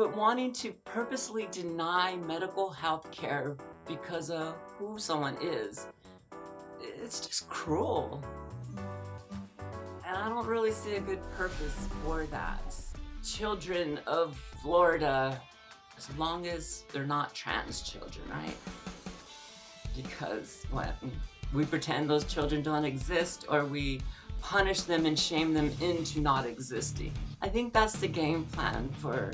But wanting to purposely deny medical health care because of who someone is, it's just cruel. And I don't really see a good purpose for that. Children of Florida, as long as they're not trans children, right? Because what? We pretend those children don't exist, or we punish them and shame them into not existing. I think that's the game plan for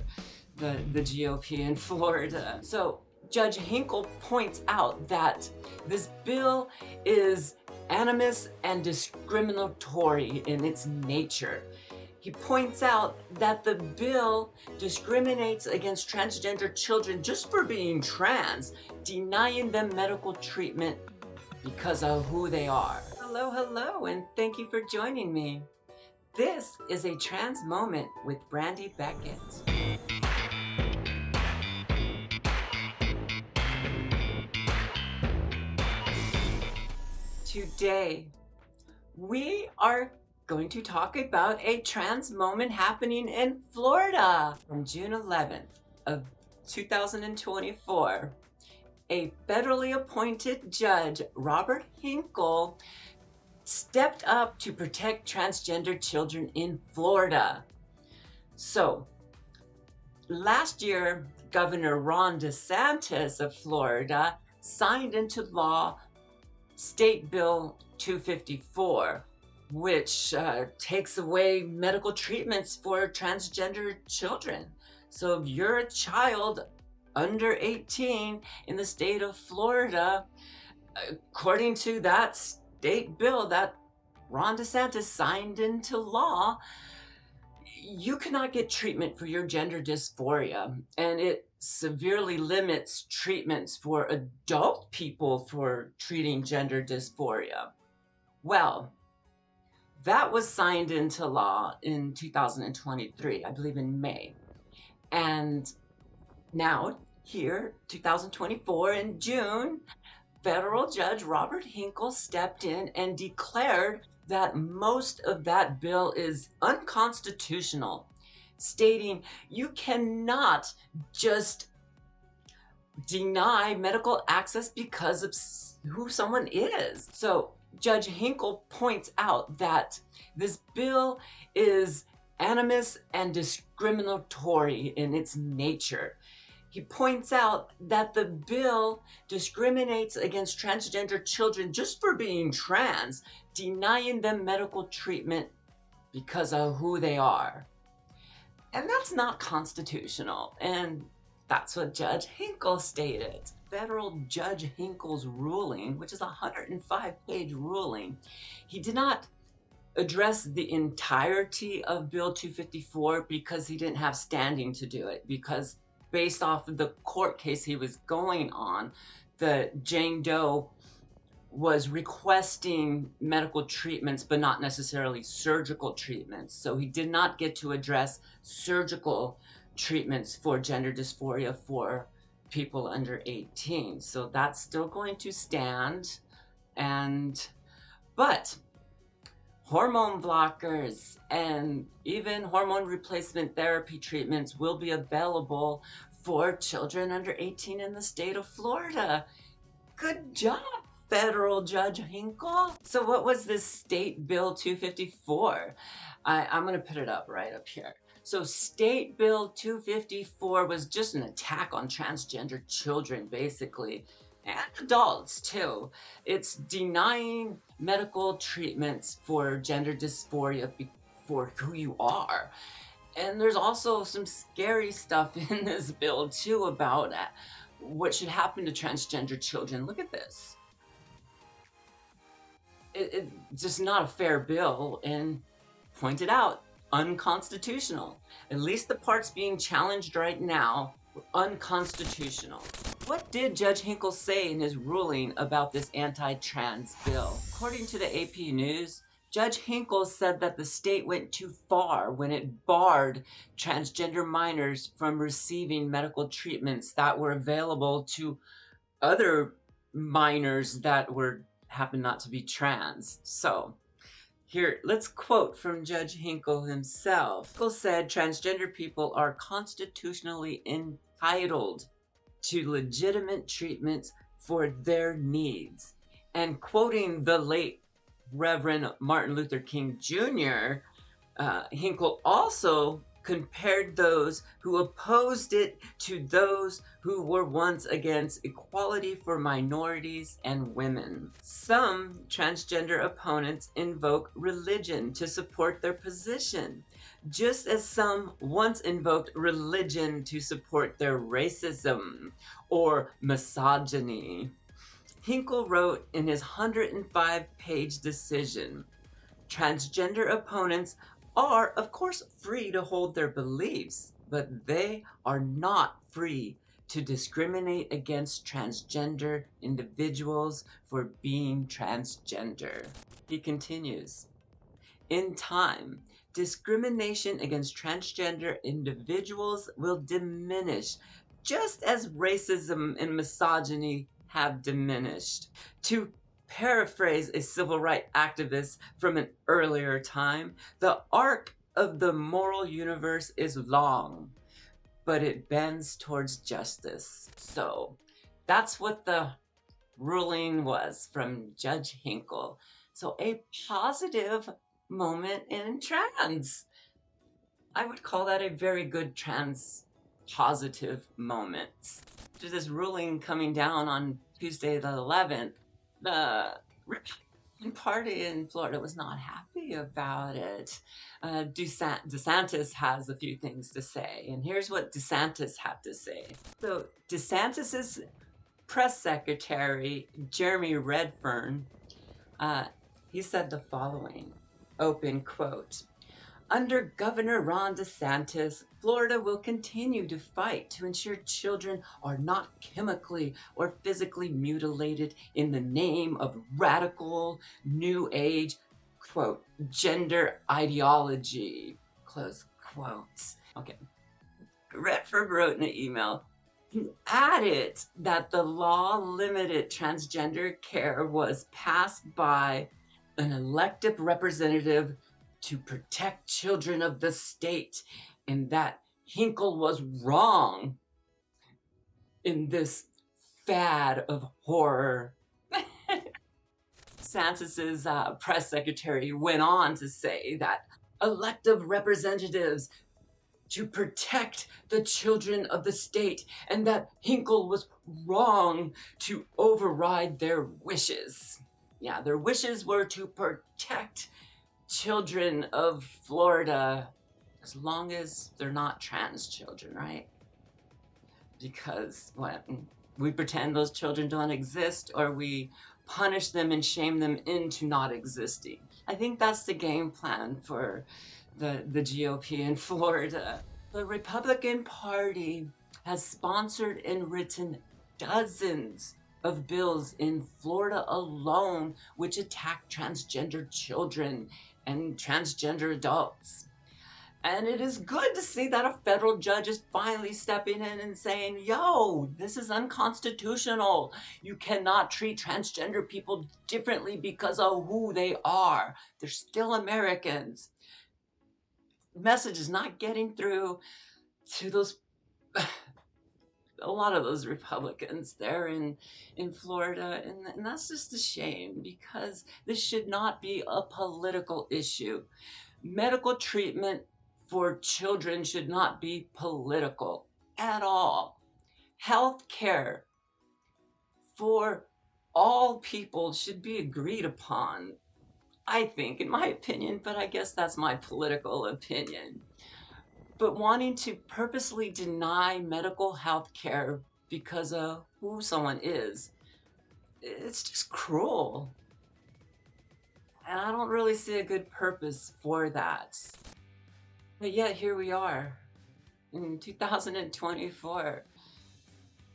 the GOP in Florida. So Judge Hinkle points out that this bill is animus and discriminatory in its nature. He points out that the bill discriminates against transgender children just for being trans, denying them medical treatment because of who they are. Hello, hello, and thank you for joining me. This is a Trans Moment with Brandi Beckett. Today, we are going to talk about a trans moment happening in Florida. On June 11th of 2024, a federally appointed judge, Robert Hinkle, stepped up to protect transgender children in Florida. So, last year, Governor Ron DeSantis of Florida signed into law State Bill 254, which takes away medical treatments for transgender children. So if you're a child under 18 in the state of Florida, according to that state bill that Ron DeSantis signed into law, you cannot get treatment for your gender dysphoria, and it severely limits treatments for adult people for treating gender dysphoria. Well, that was signed into law in 2023, I believe in May. And now, here, 2024 in June, federal judge Robert Hinkle stepped in and declared that most of that bill is unconstitutional, stating you cannot just deny medical access because of who someone is. So Judge Hinkle points out that this bill is animus and discriminatory in its nature. He points out that the bill discriminates against transgender children just for being trans, denying them medical treatment because of who they are. And that's not constitutional. And that's what Judge Hinkle stated. Federal Judge Hinkle's ruling, which is a 105-page ruling, he did not address the entirety of Bill 254 because he didn't have standing to do it, because based off of the court case he was going on, the Jane Doe was requesting medical treatments, but not necessarily surgical treatments. So he did not get to address surgical treatments for gender dysphoria for people under 18. So that's still going to stand. But hormone blockers and even hormone replacement therapy treatments will be available for children under 18 in the state of Florida. Good job, Federal Judge Hinkle. So what was this State Bill 254? I'm going to put it up right up here. So State Bill 254 was just an attack on transgender children, basically, and adults too. It's denying medical treatments for gender dysphoria for who you are. And there's also some scary stuff in this bill too about what should happen to transgender children. Look at this. It's just not a fair bill, and pointed out, unconstitutional. At least the parts being challenged right now were unconstitutional. What did Judge Hinkle say in his ruling about this anti-trans bill? According to the AP News, Judge Hinkle said that the state went too far when it barred transgender minors from receiving medical treatments that were available to other minors that happened not to be trans. So Here, let's quote from Judge Hinkle himself. Hinkle said transgender people are constitutionally entitled to legitimate treatments for their needs. And quoting the late Reverend Martin Luther King Jr., Hinkle also compared those who opposed it to those who were once against equality for minorities and women. Some transgender opponents invoke religion to support their position, just as some once invoked religion to support their racism or misogyny. Hinkle wrote in his 105-page decision, transgender opponents are, of course, free to hold their beliefs, but they are not free to discriminate against transgender individuals for being transgender. He continues, in time, discrimination against transgender individuals will diminish, just as racism and misogyny have diminished. To paraphrase a civil rights activist from an earlier time, the arc of the moral universe is long, but it bends towards justice. So that's what the ruling was from Judge Hinkle. So a positive moment in trans. I would call that a very good trans positive moment. After this ruling coming down on Tuesday the 11th, the Republican Party in Florida was not happy about it. DeSantis has a few things to say, and here's what DeSantis had to say. So DeSantis's press secretary, Jeremy Redfern, he said the following, open quote, under Governor Ron DeSantis, Florida will continue to fight to ensure children are not chemically or physically mutilated in the name of radical, new age, quote, gender ideology, close quotes. Okay. Redford wrote in an email, he added that the law limited transgender care was passed by an elected representative to protect children of the state, and that Hinkle was wrong in this fad of horror. DeSantis's press secretary went on to say that elected representatives to protect the children of the state, and that Hinkle was wrong to override their wishes. Yeah, their wishes were to protect children of Florida as long as they're not trans children, right? Because we pretend those children don't exist, or we punish them and shame them into not existing. I think that's the game plan for the GOP in Florida. The Republican Party has sponsored and written dozens of bills in Florida alone which attack transgender children and transgender adults. And it is good to see that a federal judge is finally stepping in and saying, yo, this is unconstitutional. You cannot treat transgender people differently because of who they are. They're still Americans. The message is not getting through to those a lot of those Republicans there in Florida, and that's just a shame, because this should not be a political issue. Medical treatment for children should not be political at all. Health care for all people should be agreed upon, I think, in my opinion, but I guess that's my political opinion. But wanting to purposely deny medical health care because of who someone is, it's just cruel. And I don't really see a good purpose for that. But yet here we are in 2024.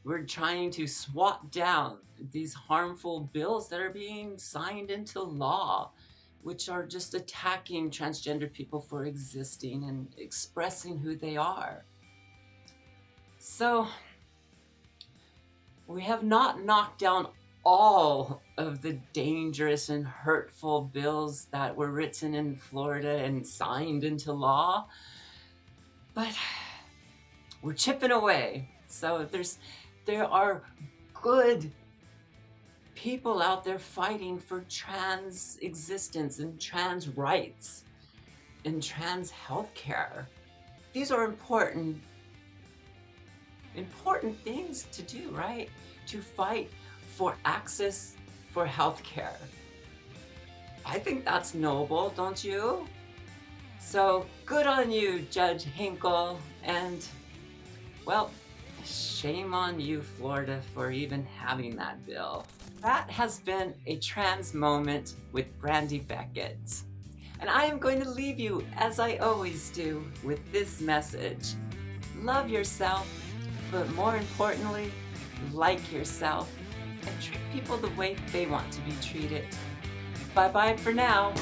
We're trying to swat down these harmful bills that are being signed into law, which are just attacking transgender people for existing and expressing who they are. So we have not knocked down all of the dangerous and hurtful bills that were written in Florida and signed into law. But we're chipping away. So there are good people out there fighting for trans existence and trans rights and trans healthcare. These are important things to do, right? To fight for access for healthcare. I think that's noble, don't you? So good on you, Judge Hinkle, and well, shame on you, Florida, for even having that bill. That has been a trans moment with Brandi Beckett. And I am going to leave you, as I always do, with this message. Love yourself, but more importantly, like yourself and treat people the way they want to be treated. Bye-bye for now.